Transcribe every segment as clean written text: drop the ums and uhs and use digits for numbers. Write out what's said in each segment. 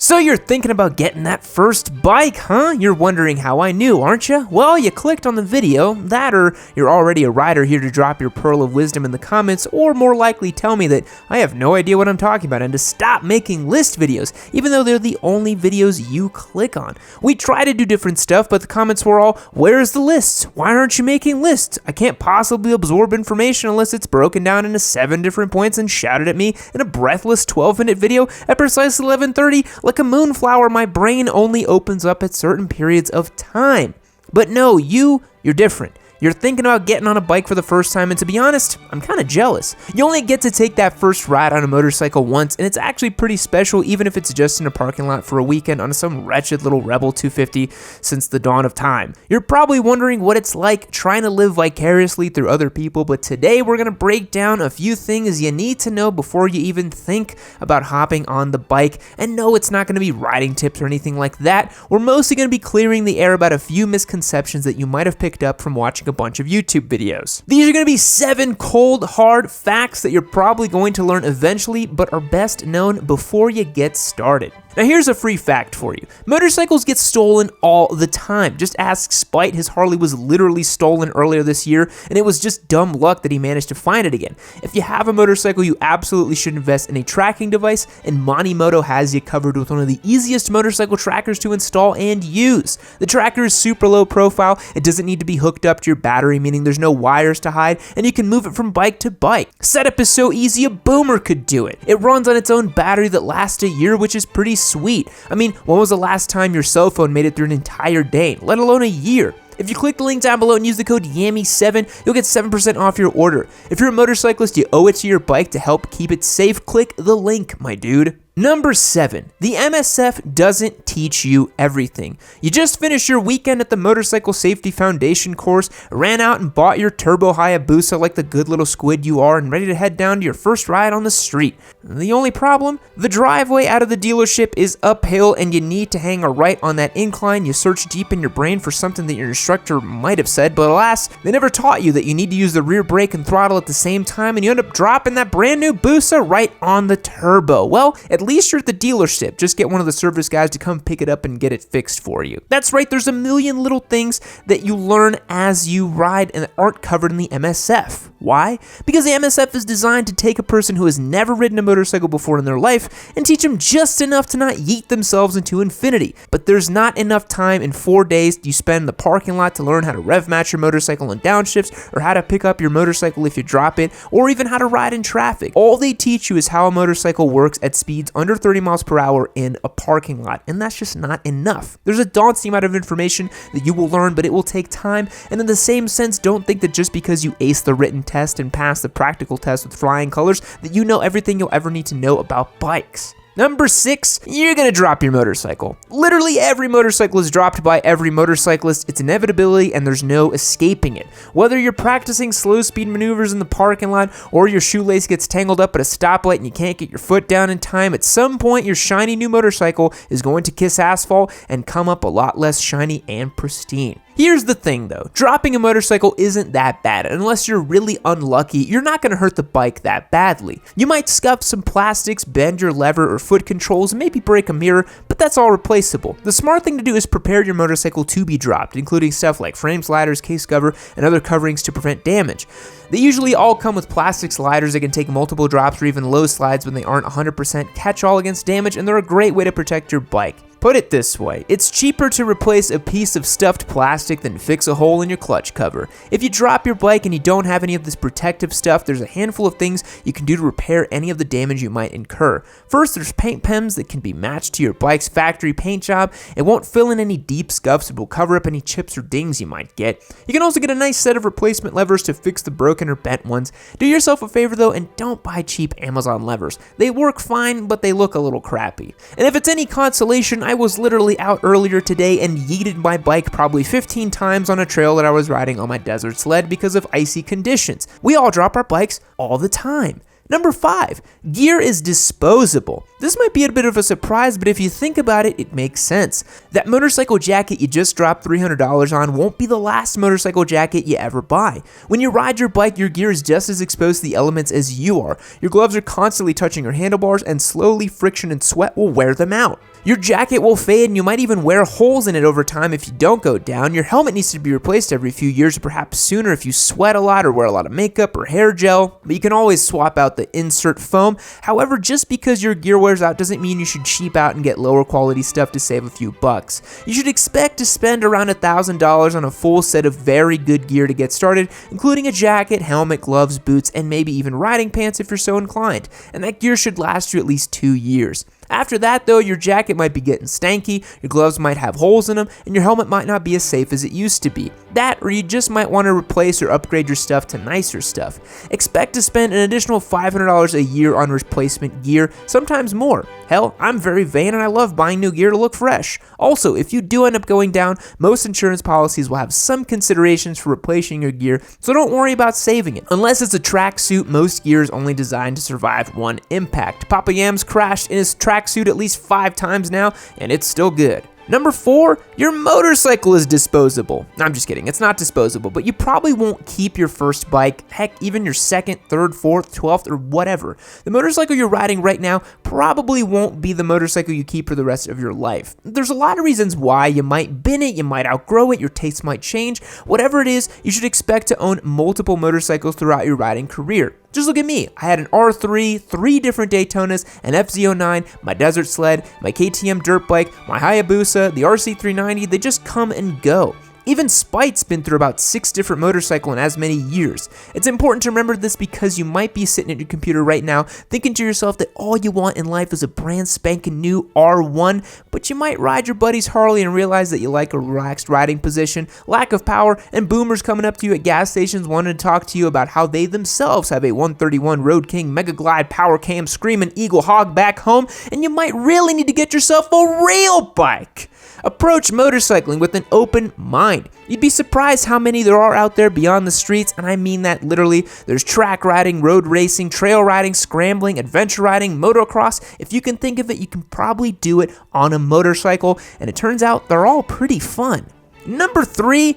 So you're thinking about getting that first bike, huh? You're wondering how I knew, aren't you? Well, you clicked on the video, that or you're already a rider here to drop your pearl of wisdom in the comments, or more likely tell me that I have no idea what I'm talking about and to stop making list videos, even though they're the only videos you click on. We try to do different stuff, but the comments were all, where's the lists? Why aren't you making lists? I can't possibly absorb information unless it's broken down into 7 different points and shouted at me in a breathless 12-minute video at precisely 11:30. Like a moonflower, my brain only opens up at certain periods of time. But no, you're different. You're thinking about getting on a bike for the first time, and to be honest, I'm kind of jealous. You only get to take that first ride on a motorcycle once, and it's actually pretty special even if it's just in a parking lot for a weekend on some wretched little Rebel 250 since the dawn of time. You're probably wondering what it's like trying to live vicariously through other people, but today we're going to break down a few things you need to know before you even think about hopping on the bike. And no, it's not going to be riding tips or anything like that. We're mostly going to be clearing the air about a few misconceptions that you might have picked up from watching a bunch of YouTube videos. These are going to be 7 cold, hard facts that you're probably going to learn eventually, but are best known before you get started. Now here's a free fact for you. Motorcycles get stolen all the time. Just ask Spite. His Harley was literally stolen earlier this year, and it was just dumb luck that he managed to find it again. If you have a motorcycle, you absolutely should invest in a tracking device, and Monimoto has you covered with one of the easiest motorcycle trackers to install and use. The tracker is super low profile. It doesn't need to be hooked up to your battery, meaning there's no wires to hide, and you can move it from bike to bike. Setup is so easy a boomer could do it. It runs on its own battery that lasts a year, which is pretty sweet. I mean, when was the last time your cell phone made it through an entire day, let alone a year? If you click the link down below and use the code Yammie7, you'll get 7% off your order. If you're a motorcyclist, you owe it to your bike to help keep it safe. Click the link, my dude. Number 7, the MSF doesn't teach you everything. You just finished your weekend at the Motorcycle Safety Foundation course, ran out and bought your Turbo Hayabusa like the good little squid you are, and ready to head down to your first ride on the street. The only problem? The driveway out of the dealership is uphill and you need to hang a right on that incline. You search deep in your brain for something that your instructor might have said, but alas, they never taught you that you need to use the rear brake and throttle at the same time, and you end up dropping that brand new Busa right on the turbo. Well, at least you're at the dealership. Just get one of the service guys to come pick it up and get it fixed for you. That's right, there's a million little things that you learn as you ride and that aren't covered in the MSF. Why? Because the MSF is designed to take a person who has never ridden a motorcycle before in their life and teach them just enough to not yeet themselves into infinity. But there's not enough time in 4 days you spend in the parking lot to learn how to rev match your motorcycle on downshifts, or how to pick up your motorcycle if you drop it, or even how to ride in traffic. All they teach you is how a motorcycle works at speeds under 30 miles per hour in a parking lot, and that's just not enough. There's a daunting amount of information that you will learn, but it will take time, and in the same sense, don't think that just because you ace the written test and pass the practical test with flying colors that you know everything you'll ever need to know about bikes. Number 6, you're gonna drop your motorcycle. Literally every motorcycle is dropped by every motorcyclist. It's inevitability and there's no escaping it. Whether you're practicing slow speed maneuvers in the parking lot or your shoelace gets tangled up at a stoplight and you can't get your foot down in time, at some point your shiny new motorcycle is going to kiss asphalt and come up a lot less shiny and pristine. Here's the thing though, dropping a motorcycle isn't that bad. Unless you're really unlucky, you're not gonna hurt the bike that badly. You might scuff some plastics, bend your lever or foot controls, and maybe break a mirror, but that's all replaceable. The smart thing to do is prepare your motorcycle to be dropped, including stuff like frame sliders, case cover, and other coverings to prevent damage. They usually all come with plastic sliders that can take multiple drops or even low slides when they aren't 100% catch-all against damage, and they're a great way to protect your bike. Put it this way, it's cheaper to replace a piece of stuffed plastic than fix a hole in your clutch cover. If you drop your bike and you don't have any of this protective stuff, there's a handful of things you can do to repair any of the damage you might incur. First, there's paint pens that can be matched to your bike's factory paint job. It won't fill in any deep scuffs, it will cover up any chips or dings you might get. You can also get a nice set of replacement levers to fix the broken or bent ones. Do yourself a favor though and don't buy cheap Amazon levers. They work fine, but they look a little crappy. And if it's any consolation, I was literally out earlier today and yeeted my bike probably 15 times on a trail that I was riding on my desert sled because of icy conditions. We all drop our bikes all the time. Number 5, gear is disposable. This might be a bit of a surprise, but if you think about it, it makes sense. That motorcycle jacket you just dropped $300 on won't be the last motorcycle jacket you ever buy. When you ride your bike, your gear is just as exposed to the elements as you are. Your gloves are constantly touching your handlebars, and slowly friction and sweat will wear them out. Your jacket will fade and you might even wear holes in it over time if you don't go down. Your helmet needs to be replaced every few years, or perhaps sooner if you sweat a lot or wear a lot of makeup or hair gel, but you can always swap out the insert foam. However, just because your gear wears out doesn't mean you should cheap out and get lower quality stuff to save a few bucks. You should expect to spend around $1,000 on a full set of very good gear to get started, including a jacket, helmet, gloves, boots, and maybe even riding pants if you're so inclined, and that gear should last you at least 2 years. After that though, your jacket might be getting stanky, your gloves might have holes in them, and your helmet might not be as safe as it used to be. That, or you just might want to replace or upgrade your stuff to nicer stuff. Expect to spend an additional $500 a year on replacement gear, sometimes more. Hell, I'm very vain and I love buying new gear to look fresh. Also, if you do end up going down, most insurance policies will have some considerations for replacing your gear, so don't worry about saving it. Unless it's a tracksuit, most gear is only designed to survive one impact. Papa Yam's crashed in his tracksuit at least 5 times now, and it's still good. Number 4, your motorcycle is disposable. I'm just kidding, it's not disposable, but you probably won't keep your first bike, heck, even your second, third, fourth, 12th, or whatever. The motorcycle you're riding right now probably won't be the motorcycle you keep for the rest of your life. There's a lot of reasons why. You might bin it, you might outgrow it, your tastes might change. Whatever it is, you should expect to own multiple motorcycles throughout your riding career. Just look at me. I had an R3, 3 different Daytonas, an FZ09, my desert sled, my KTM dirt bike, my Hayabusa, the RC390. They just come and go. Even Spite's been through about 6 different motorcycles in as many years. It's important to remember this because you might be sitting at your computer right now thinking to yourself that all you want in life is a brand spanking new R1, but you might ride your buddy's Harley and realize that you like a relaxed riding position, lack of power, and boomers coming up to you at gas stations wanting to talk to you about how they themselves have a 131 Road King Mega Glide Power Cam Screaming Eagle Hog back home, and you might really need to get yourself a real bike. Approach motorcycling with an open mind. You'd be surprised how many there are out there beyond the streets, and I mean that literally. There's track riding, road racing, trail riding, scrambling, adventure riding, motocross. If you can think of it, you can probably do it on a motorcycle, and it turns out they're all pretty fun. Number 3,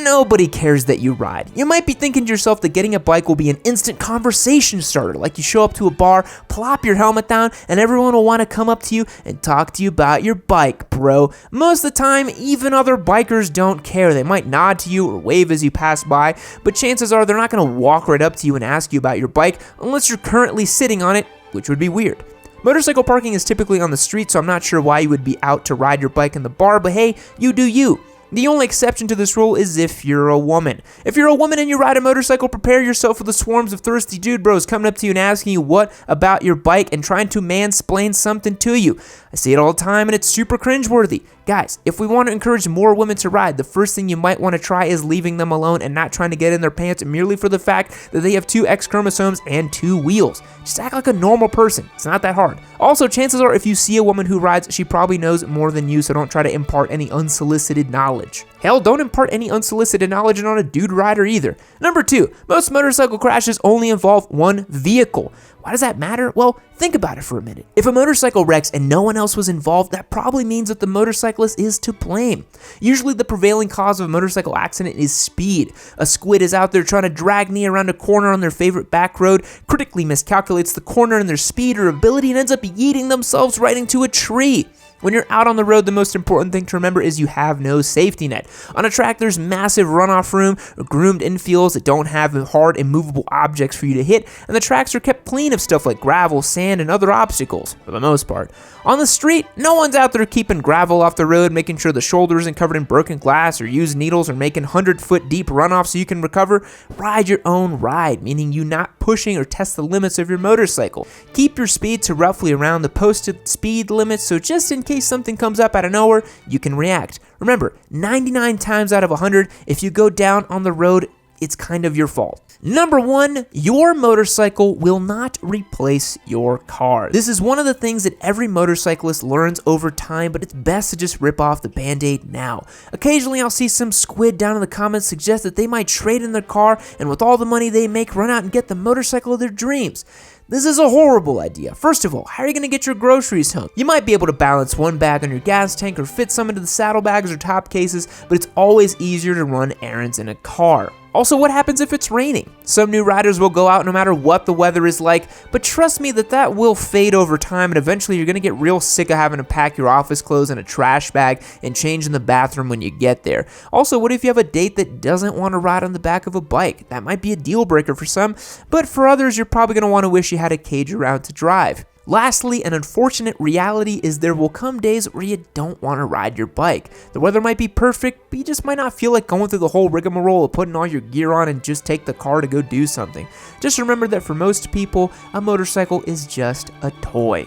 nobody cares that you ride. You might be thinking to yourself that getting a bike will be an instant conversation starter, like you show up to a bar, plop your helmet down, and everyone will want to come up to you and talk to you about your bike, bro. Most of the time, even other bikers don't care. They might nod to you or wave as you pass by, but chances are they're not going to walk right up to you and ask you about your bike unless you're currently sitting on it, which would be weird. Motorcycle parking is typically on the street, so I'm not sure why you would be out to ride your bike in the bar, but hey, you do you. The only exception to this rule is if you're a woman. If you're a woman and you ride a motorcycle, prepare yourself for the swarms of thirsty dude bros coming up to you and asking you what about your bike and trying to mansplain something to you. I see it all the time and it's super cringeworthy. Guys, if we want to encourage more women to ride, the first thing you might want to try is leaving them alone and not trying to get in their pants merely for the fact that they have 2 X chromosomes and 2 wheels. Just act like a normal person. It's not that hard. Also, chances are if you see a woman who rides, she probably knows more than you, so don't try to impart any unsolicited knowledge. Hell, don't impart any unsolicited knowledge on a dude rider either. Number 2, most motorcycle crashes only involve one vehicle. Why does that matter? Well, think about it for a minute. If a motorcycle wrecks and no one else was involved, that probably means that the motorcyclist is to blame. Usually the prevailing cause of a motorcycle accident is speed. A squid is out there trying to drag me around a corner on their favorite back road, critically miscalculates the corner and their speed or ability and ends up yeeting themselves right into a tree. When you're out on the road, the most important thing to remember is you have no safety net. On a track, there's massive runoff room or groomed infields that don't have hard, immovable objects for you to hit, and the tracks are kept clean of stuff like gravel, sand, and other obstacles, for the most part. On the street, no one's out there keeping gravel off the road, making sure the shoulder isn't covered in broken glass or used needles or making 100-foot deep runoffs so you can recover. Ride your own ride, meaning you not pushing or test the limits of your motorcycle. Keep your speed to roughly around the posted speed limit, so just in case something comes up out of nowhere, you can react. Remember, 99 times out of 100, if you go down on the road, it's kind of your fault. Number 1, your motorcycle will not replace your car. This is one of the things that every motorcyclist learns over time, but it's best to just rip off the band-aid now. Occasionally, I'll see some squid down in the comments suggest that they might trade in their car and with all the money they make, run out and get the motorcycle of their dreams. This is a horrible idea. First of all, how are you going to get your groceries home? You might be able to balance one bag on your gas tank or fit some into the saddlebags or top cases, but it's always easier to run errands in a car. Also, what happens if it's raining? Some new riders will go out no matter what the weather is like, but trust me that will fade over time, and eventually you're gonna get real sick of having to pack your office clothes in a trash bag and change in the bathroom when you get there. Also, what if you have a date that doesn't want to ride on the back of a bike? That might be a deal breaker for some, but for others, you're probably gonna want to wish you had a cage around to drive. Lastly, an unfortunate reality is there will come days where you don't want to ride your bike. The weather might be perfect, but you just might not feel like going through the whole rigmarole of putting all your gear on and just take the car to go do something. Just remember that for most people, a motorcycle is just a toy.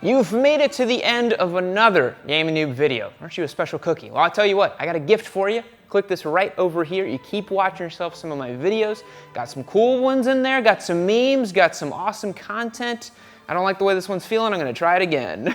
You've made it to the end of another Yammie Noob video. Aren't you a special cookie? Well, I'll tell you what, I got a gift for you. Click this right over here. You keep watching yourself some of my videos. Got some cool ones in there, got some memes, got some awesome content. I don't like the way this one's feeling, I'm gonna try it again.